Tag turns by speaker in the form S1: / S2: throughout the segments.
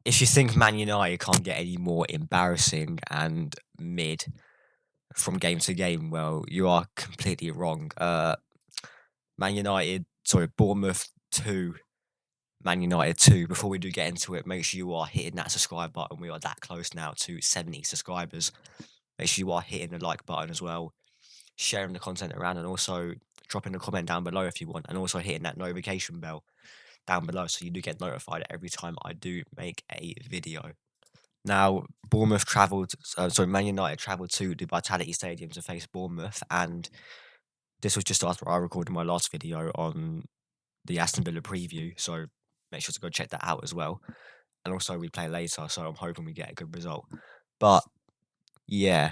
S1: if you think Man United can't get any more embarrassing and mid from game to game, well, you are completely wrong. Bournemouth 2, Man United 2. Before we do get into it, make sure you are hitting that subscribe button. We are that close now to 70 subscribers. Make sure you are hitting the like button as well, sharing the content around, and also dropping a comment down below if you want, and also hitting that notification bell down below so you do get notified every time I do make a video. Now, Man United travelled to the Vitality Stadium to face Bournemouth, and this was just after I recorded my last video on the Aston Villa preview, so make sure to go check that out as well. And also we play later, so I'm hoping we get a good result. But yeah,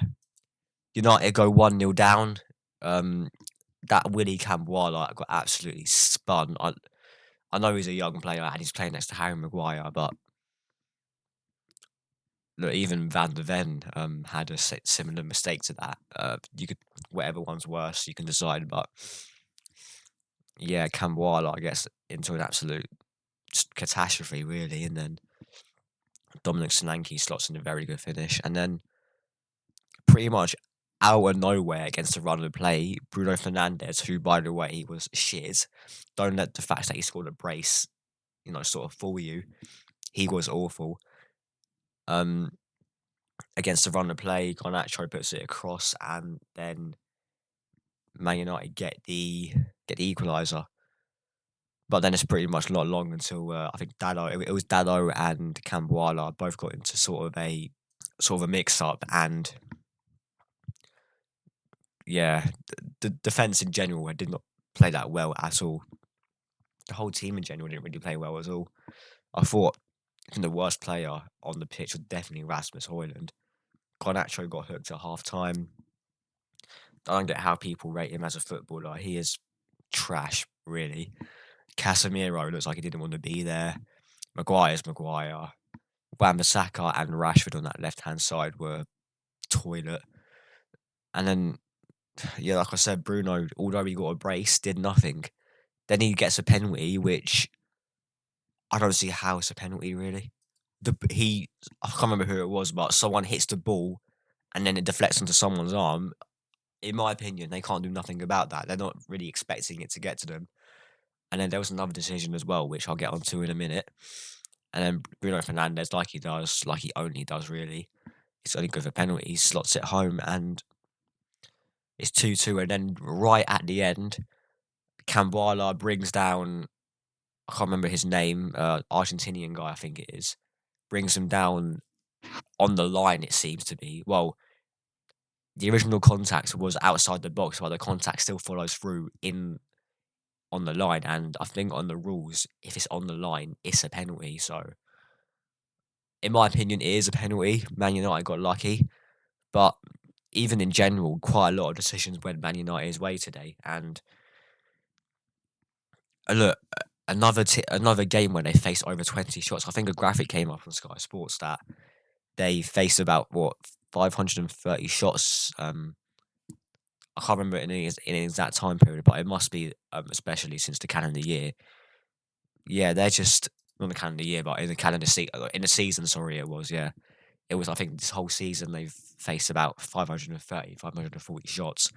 S1: United go 1-0 down. That Willie Camboire got absolutely spun. I know he's a young player and he's playing next to Harry Maguire, but look, even Van der Ven had a similar mistake to that. Whatever one's worse, you can decide. But yeah, Camboire gets into an absolute catastrophe, really, and then Dominic Solanke slots in a very good finish, and then pretty much out of nowhere against the run of play, Bruno Fernandes, who by the way was shit. Don't let the fact that he scored a brace, sort of fool you. He was awful. Against the run of play, Garnacho puts it across, and then Man United get the equaliser. But then it's pretty much not long until I think it was Dado and Camboire both got into sort of a mix up, and yeah, the defense in general did not play that well at all. The whole team in general didn't really play well at all. I thought the worst player on the pitch was definitely Rasmus Hoijlund. Garnacho got hooked at half time. I don't get how people rate him as a footballer. He is trash, really. Casemiro looks like he didn't want to be there. Maguire's Maguire. Wan-Bissaka and Rashford on that left-hand side were toilet. And then, yeah, like I said, Bruno, although he got a brace, did nothing. Then he gets a penalty, which I don't see how it's a penalty, really. I can't remember who it was, but someone hits the ball and then it deflects onto someone's arm. In my opinion, they can't do nothing about that. They're not really expecting it to get to them. And then there was another decision as well, which I'll get onto in a minute. And then Bruno Fernandes, like he only does really, he's only good for penalties, slots it home, and it's 2-2. And then right at the end, Camboire brings down, I can't remember his name, Argentinian guy, I think it is, brings him down on the line, it seems to be. Well, the original contact was outside the box, while the contact still follows through on the line. And I think on the rules, if it's on the line, it's a penalty. So, in my opinion, it is a penalty. Man United got lucky. But even in general, quite a lot of decisions went Man United's way today. And look, another game where they faced over 20 shots. I think a graphic came up on Sky Sports that they faced about 530 shots. I can't remember in an exact time period, but it must be especially since the calendar year. Yeah, they're just not the calendar year, but in the season. Sorry, it was. Yeah, it was. I think this whole season they've faced about 540 shots.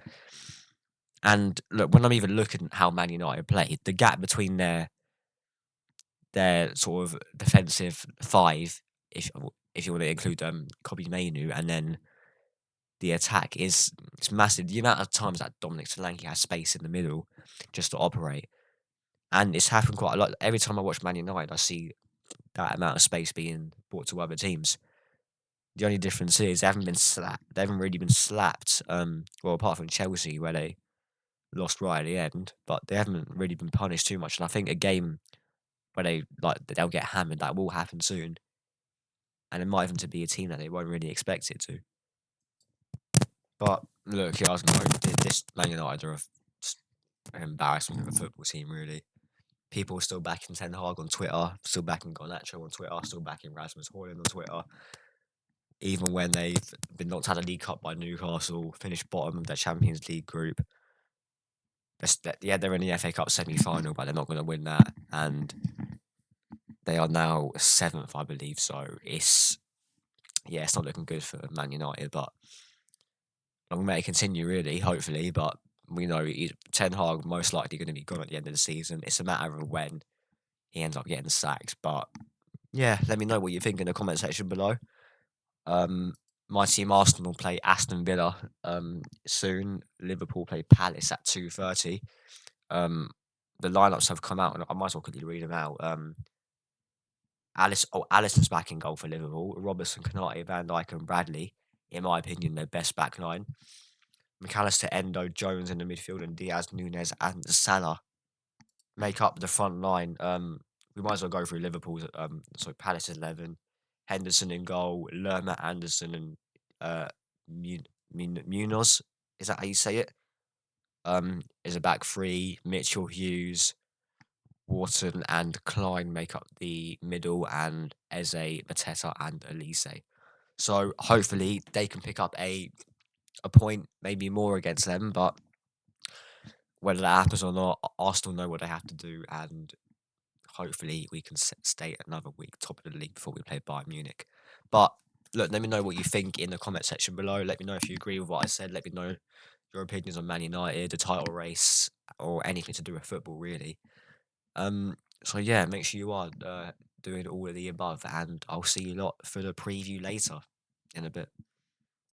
S1: And look, when I'm even looking at how Man United played, the gap between their sort of defensive five, if you want to include Kobe Mainu, and then the attack it's massive. The amount of times that Dominic Solanke has space in the middle just to operate, and it's happened quite a lot. Every time I watch Man United, I see that amount of space being brought to other teams. The only difference is they haven't been slapped. They haven't really been slapped. Well, apart from Chelsea, where they lost right at the end, but they haven't really been punished too much. And I think a game where they'll get hammered, that will happen soon, and it might even to be a team that they won't really expect it to. But look, yeah, I was going to this Man United are an embarrassment of a football team, really. People are still backing Ten Hag on Twitter, still backing Garnacho on Twitter, still backing Rasmus Højlund on Twitter. Even when they've been knocked out of the League Cup by Newcastle, finished bottom of their Champions League group. They're in the FA Cup semi-final, but they're not going to win that. And They are now 7th, I believe, so it's not looking good for Man United, but long may it continue really, hopefully, but we know Ten Hag most likely gonna be gone at the end of the season. It's a matter of when he ends up getting sacked, but yeah, let me know what you think in the comment section below. Um, my team Arsenal play Aston Villa, soon. Liverpool play Palace at 2:30. Um, the lineups have come out, and I might as well quickly read them out. Alisson's back in goal for Liverpool. Robertson, Konate, Van Dijk, and Bradley, in my opinion, their best back line. McAllister, Endo, Jones in the midfield, and Diaz, Nunes, and Salah make up the front line. We might as well go through Liverpool's. Palace's 11, Henderson in goal, Lerma, Anderson, and Munoz. Is that how you say it? Is a back three. Mitchell, Hughes, Wharton, and Klein make up the middle, and Eze, Mateta, and Elise. So hopefully they can pick up a point, maybe more against them, but whether that happens or not, Arsenal know what they have to do, and hopefully we can stay another week top of the league before we play Bayern Munich. But look, let me know what you think in the comment section below. Let me know if you agree with what I said. Let me know your opinions on Man United, the title race, or anything to do with football, really. So yeah, make sure you are doing all of the above, and I'll see you lot for the preview later in a bit.